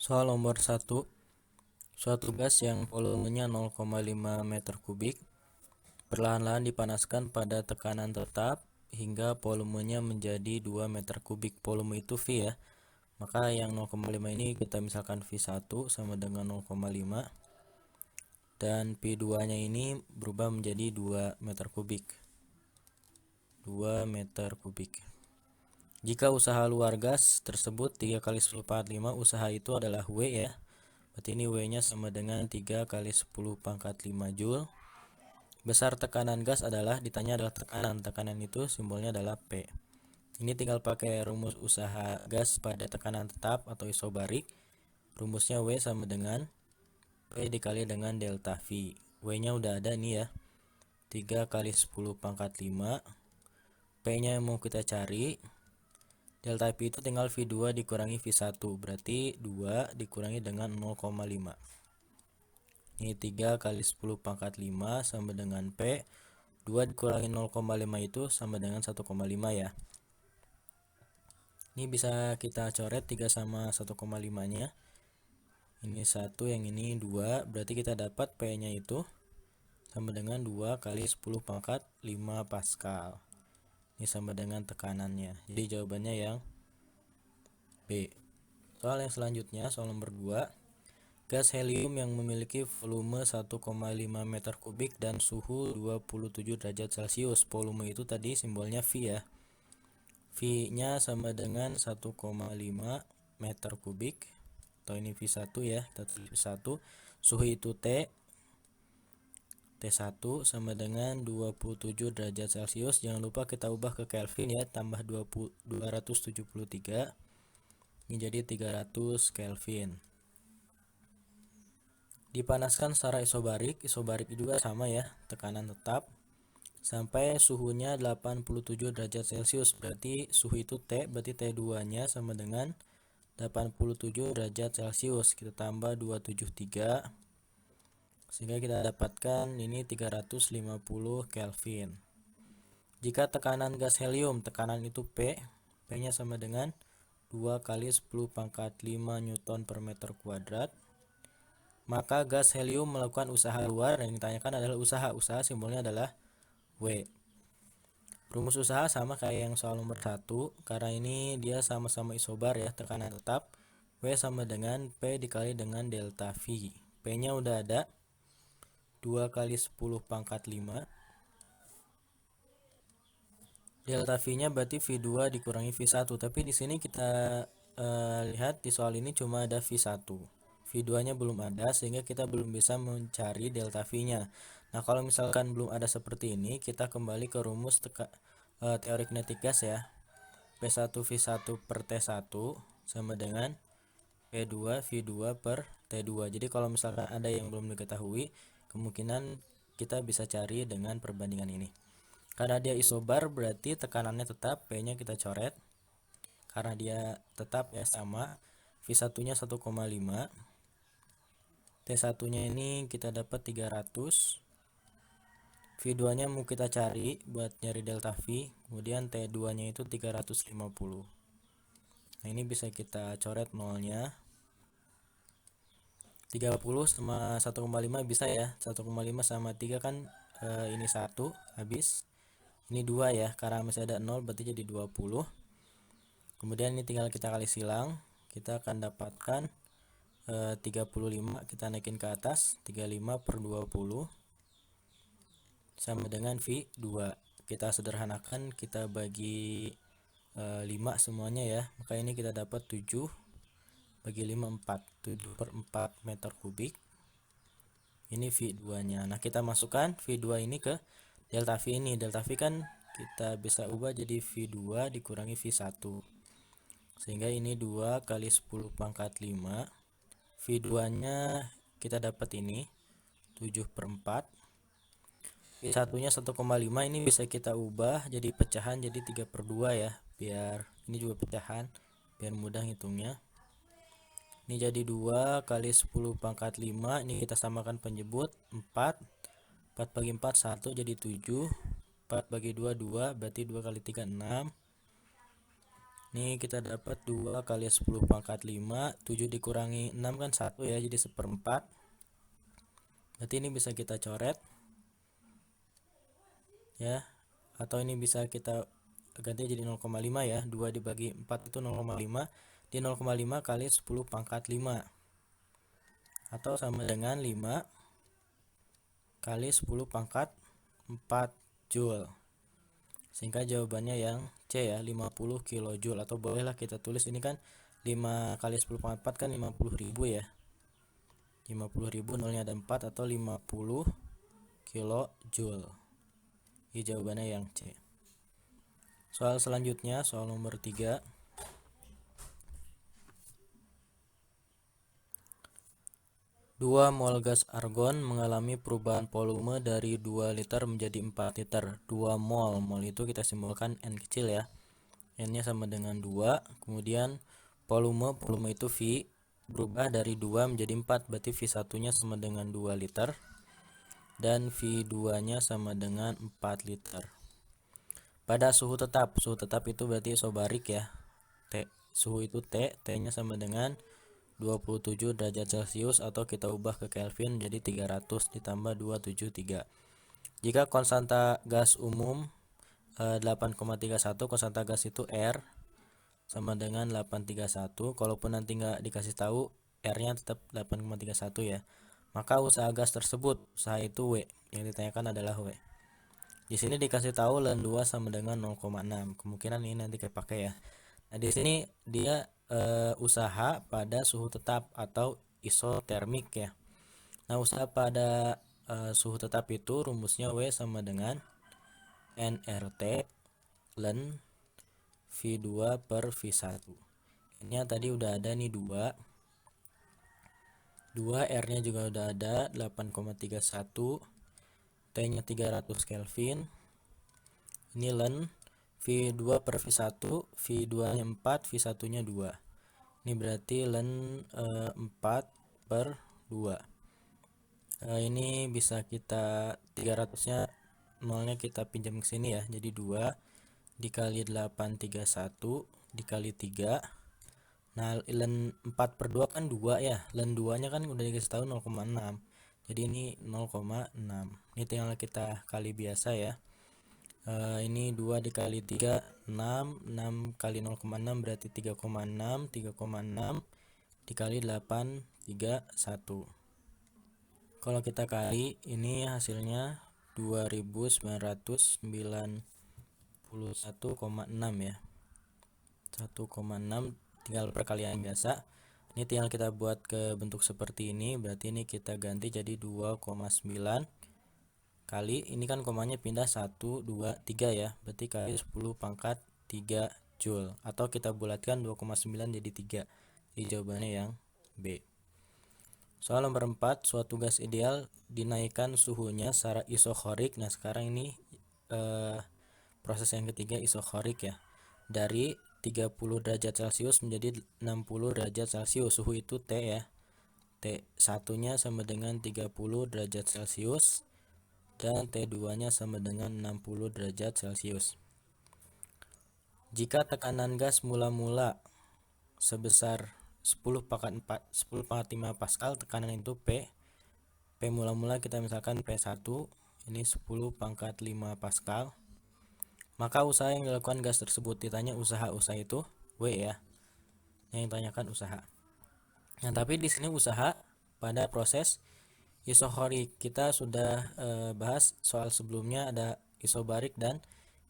Soal nomor 1, suatu gas yang volumenya 0,5 meter kubik perlahan-lahan dipanaskan pada tekanan tetap hingga volumenya menjadi 2 meter kubik. Volume itu V ya. Maka yang 0,5 ini kita misalkan V1 sama dengan 0,5 dan V2-nya ini berubah menjadi 2 meter kubik. 2 meter kubik. Jika usaha luar gas tersebut 3 kali 10 pangkat 5, usaha itu adalah W ya. Berarti ini W-nya sama dengan 3 kali 10 pangkat 5 Joule. Besar tekanan gas ditanya adalah tekanan. Tekanan itu simbolnya adalah P. Ini tinggal pakai rumus usaha gas pada tekanan tetap atau isobarik. Rumusnya W sama dengan P dikali dengan delta V. W-nya udah ada nih ya. 3 kali 10 pangkat 5. P-nya yang mau kita cari. Delta V itu tinggal V2 dikurangi V1. Berarti 2 dikurangi dengan 0,5. Ini 3 kali 10 pangkat 5 sama dengan P. 2 dikurangi 0,5 itu sama dengan 1,5 ya. Ini bisa kita coret 3 sama 1,5 nya. Ini 1, yang ini 2. Berarti kita dapat P nya itu sama dengan 2 kali 10 pangkat 5 Pascal. Ini sama dengan tekanannya. Jadi jawabannya yang B. Soal yang selanjutnya, soal nomor 2. Gas helium yang memiliki volume 1,5 meter kubik dan suhu 27 derajat Celcius. Volume itu tadi simbolnya V ya. V-nya sama dengan 1,5 meter kubik. Atau ini V1 ya, kita tulis V1. Suhu itu T1 sama dengan 27 derajat Celcius. Jangan lupa kita ubah ke Kelvin ya, tambah 273. Ini jadi 300 Kelvin. Dipanaskan secara isobarik. Isobarik juga sama ya, tekanan tetap. Sampai suhunya 87 derajat Celcius. Berarti suhu itu T, berarti T2-nya sama dengan 87 derajat Celcius. Kita tambah 273. Sehingga kita dapatkan ini 350 Kelvin. Jika tekanan gas helium, tekanan itu P, P-nya sama dengan 2 kali 10 pangkat 5 Newton per meter kuadrat. Maka gas helium melakukan usaha luar. Yang ditanyakan adalah usaha simbolnya adalah W. Rumus usaha sama kayak yang soal nomor 1, karena ini dia sama-sama isobar ya, tekanan tetap. W sama dengan P dikali dengan delta V. P-nya udah ada, 2 kali 10 pangkat 5. Delta V-nya berarti V2 dikurangi V1. Tapi di sini kita lihat di soal ini cuma ada V1. V2-nya belum ada, sehingga kita belum bisa mencari delta V-nya. Nah, kalau misalkan belum ada seperti ini, kita kembali ke rumus teori kinetik gas ya. P1 V1 per T1 sama dengan P2 V2 per T2. Jadi kalau misalkan ada yang belum diketahui, kemungkinan kita bisa cari dengan perbandingan ini. Karena dia isobar berarti tekanannya tetap, P-nya kita coret. Karena dia tetap ya sama, V1-nya 1,5. T1-nya ini kita dapat 300. V2-nya mau kita cari buat nyari delta V, kemudian T2-nya itu 350. Nah, ini bisa kita coret nolnya. 30 sama 1,5 bisa ya. 1,5 sama 3 kan ini 1 habis. Ini 2 ya, karena masih ada 0 berarti jadi 20. Kemudian ini tinggal kita kali silang, kita akan dapatkan 35, kita naikin ke atas, 35 per 20 sama dengan V2. Kita sederhanakan, kita bagi 5 semuanya ya, maka ini kita dapat 7 bagi 5 4, 7 per 4 meter kubik. Ini V2 nya. Nah, kita masukkan V2 ini ke delta V ini. Delta V kan kita bisa ubah jadi V2 dikurangi V1. Sehingga ini 2 kali 10 pangkat 5. V2 nya kita dapat ini 7 per 4. V1 nya 1,5. Ini bisa kita ubah jadi pecahan, jadi 3 per 2 ya, biar ini juga pecahan, biar mudah hitungnya. Ini jadi 2 kali 10 pangkat 5. Ini kita samakan penyebut 4. 4 bagi 4 1 jadi 7. 4 bagi 2 2, berarti 2 kali 3 6. Ini kita dapat 2 kali 10 pangkat 5, 7 dikurangi 6 kan 1 ya, jadi 1/4. Berarti ini bisa kita coret ya, atau ini bisa kita ganti jadi 0,5 ya. 2 dibagi 4 itu 0,5, di 0,5 kali 10 pangkat 5, atau sama dengan 5 kali 10 pangkat 4 Joule. Sehingga jawabannya yang C ya, 50 kilojoule, atau bolehlah kita tulis ini kan 5 kali 10 pangkat 4 kan 50.000 ya. 50.000, nolnya ada 4, atau 50 kilojoule. Ini jawabannya yang C. Soal selanjutnya, soal nomor 3. Dua mol gas argon mengalami perubahan volume dari 2 liter menjadi 4 liter. 2 mol, mol itu kita simbolkan N kecil ya. N-nya sama dengan 2, kemudian volume itu V, berubah dari 2 menjadi 4, berarti V1-nya sama dengan 2 liter, dan V2-nya sama dengan 4 liter. Pada suhu tetap itu berarti isobarik ya. Suhu itu T-nya sama dengan 27 derajat Celcius, atau kita ubah ke Kelvin jadi 300 ditambah 273. Jika konstanta gas umum 8,31, konstanta gas itu R sama dengan 831, kalaupun nanti nggak dikasih tahu R-nya tetap 8,31 ya. Maka usaha gas tersebut, usaha itu W, yang ditanyakan adalah W. Di sini dikasih tahu Ln 2 sama dengan 0,6. Kemungkinan ini nanti dipakai ya. Nah, di sini dia usaha pada suhu tetap atau isotermik ya. Nah, usaha pada suhu tetap itu rumusnya W sama dengan nRT ln V2 per V1. Ini tadi udah ada nih 2, R-nya juga udah ada 8,31, T-nya 300 Kelvin. Ini ln V2 per V1, V2-nya 4, V1-nya 2. Ini berarti ln 4 per 2. Ini bisa kita 300-nya nolnya kita pinjam ke sini ya. Jadi 2 dikali 831 dikali 3. Nah, ln 4 per 2 kan 2 ya. Ln 2-nya kan udah dikasih tahu 0,6. Jadi ini 0,6. Ini tinggal kita kali biasa ya. Ini 2 dikali 3 6, 6 kali 0,6 berarti 3,6, 3,6 dikali 831. Kalau kita kali, ini hasilnya 2991,6 ya. 1,6, tinggal perkalian biasa. Ini tinggal kita buat ke bentuk seperti ini, berarti ini kita ganti jadi 2,9 kali, ini kan komanya pindah 1, 2, 3 ya, berarti kali 10 pangkat 3 Joule, atau kita bulatkan 2,9 jadi 3. Jadi jawabannya yang B. Soal nomor 4, suatu gas ideal dinaikkan suhunya secara isokorik. Nah, sekarang ini proses yang ketiga isokorik ya. Dari 30 derajat Celcius menjadi 60 derajat Celcius. Suhu itu T ya. T1-nya sama dengan 30 derajat Celcius dan T2-nya sama dengan 60 derajat Celcius. Jika tekanan gas mula-mula sebesar 10 pangkat 5 Pascal, tekanan itu P mula-mula kita misalkan P1, ini 10 pangkat 5 Pascal. Maka usaha yang dilakukan gas tersebut, ditanya usaha itu W ya. Yang ditanyakan usaha. Nah, tapi di sini usaha pada proses isokorik. Kita sudah bahas soal sebelumnya, ada isobarik dan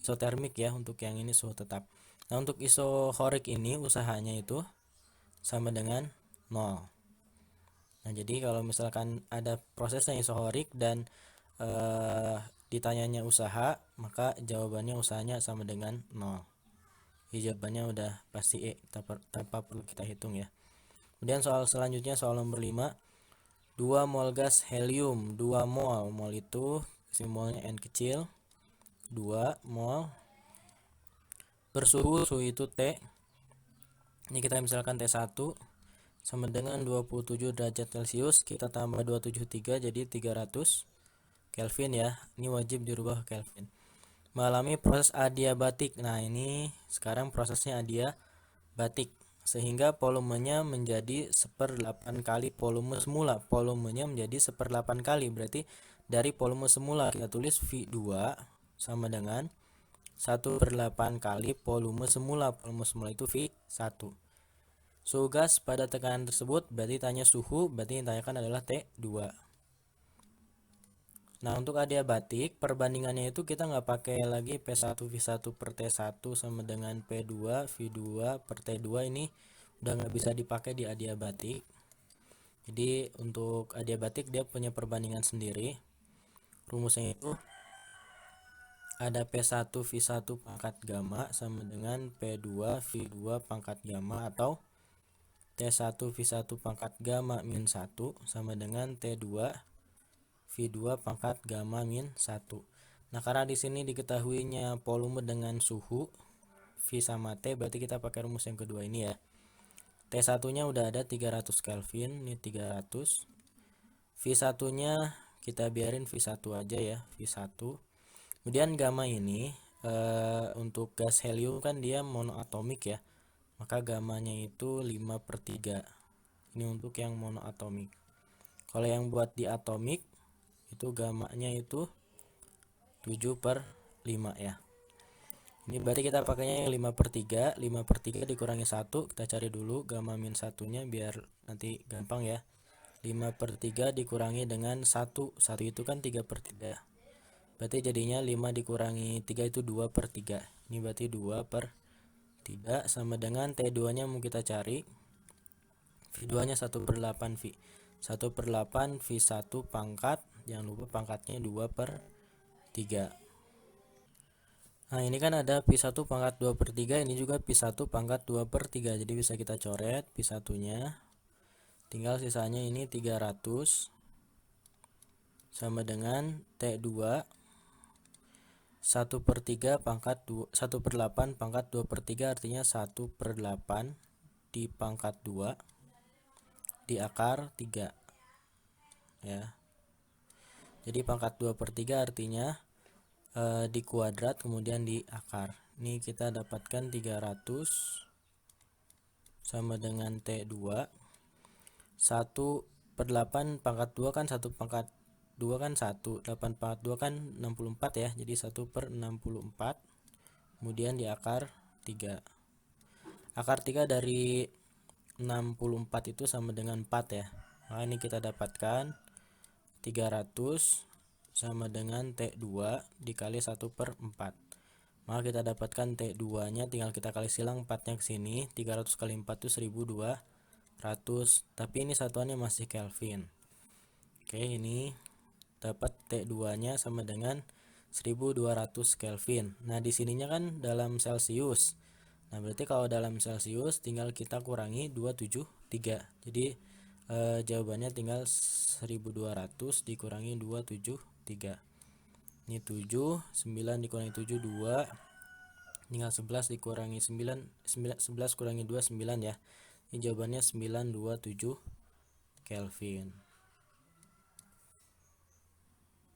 isotermik ya untuk yang ini suhu tetap. Nah, untuk isokorik ini usahanya itu sama dengan 0. Nah, jadi kalau misalkan ada prosesnya isokorik dan ditanyanya usaha, maka jawabannya usahanya sama dengan 0. Jadi jawabannya udah pasti E, tanpa perlu kita hitung ya. Kemudian soal selanjutnya, soal nomor 5. 2 mol gas helium, 2 mol itu simbolnya N kecil, 2 mol bersuhu, suhu itu T. Ini kita misalkan T1 sama dengan 27 derajat Celcius, kita tambah 273 jadi 300 Kelvin ya. Ini wajib dirubah ke Kelvin. Mengalami proses adiabatik. Nah, ini sekarang prosesnya batik, sehingga volumenya menjadi 1/8 kali volume semula. Volumenya menjadi 1/8 kali, berarti dari volume semula kita tulis V2 sama dengan 1/8 kali volume semula. Volume semula itu V1. Suhu gas pada tekanan tersebut, berarti tanya suhu, berarti yang ditanyakan adalah T2. Nah, untuk adiabatik perbandingannya itu kita nggak pakai lagi P1 V1 per T1 sama dengan P2 V2 per T2, ini udah nggak bisa dipakai di adiabatik. Jadi untuk adiabatik dia punya perbandingan sendiri. Rumusnya itu ada P1 V1 pangkat gamma sama dengan P2 V2 pangkat gamma, atau T1 V1 pangkat gamma min 1 sama dengan T2 V2 pangkat gamma min 1. Nah, karena di sini diketahuinya volume dengan suhu V sama T, berarti kita pakai rumus yang kedua ini ya. T1-nya udah ada 300 Kelvin, ini 300. V1-nya kita biarin V1 aja ya, V1. Kemudian gamma ini untuk gas helium kan dia monoatomik ya. Maka gammanya itu 5/3. Ini untuk yang monoatomik. Kalau yang buat di atomik itu gammanya itu 7/5 ya. Ini berarti kita pakainya yang 5/3. 5/3 dikurangi 1, kita cari dulu gamma min 1-nya biar nanti gampang ya. 5/3 dikurangi dengan 1. 1 itu kan 3/3. Berarti jadinya 5 dikurangi 3 itu 2/3. Ini berarti 2/3 sama dengan T2-nya mau kita cari. V2-nya 1/8 V. 1/8 V1 pangkat, jangan lupa pangkatnya 2/3. Nah, ini kan ada V1 pangkat 2/3, ini juga V1 pangkat 2/3. Jadi bisa kita coret V1-nya. Tinggal sisanya ini 300 sama dengan T2 1/3 pangkat 1/8 pangkat 2/3, artinya 1/8 di pangkat 2 di akar 3 ya. Jadi pangkat 2/3 artinya di kuadrat kemudian di akar. Ini kita dapatkan 300 sama dengan T2 1/8 pangkat 2 kan 1 pangkat 2 kan 1, 8 pangkat 2 kan 64 ya, jadi 1/64, kemudian di akar 3. Akar 3 dari 64 itu sama dengan 4 ya. Maka ini kita dapatkan 300 sama dengan T2 dikali 1/4. Maka kita dapatkan T2 nya tinggal kita kali silang 4 nya ke sini. 300 kali 4 itu 1200, tapi ini satuannya masih Kelvin. Oke, ini dapat T2 nya sama dengan 1200 Kelvin. Nah, di sininya kan dalam Celcius. Nah, berarti kalau dalam Celcius tinggal kita kurangi 273. Jadi jawabannya tinggal 1200 dikurangi 273. Ini 7, 9 dikurangi 7 2. Tinggal 11 dikurangi 9, 11 kurangi 2 9 ya. Ini jawabannya 927 Kelvin.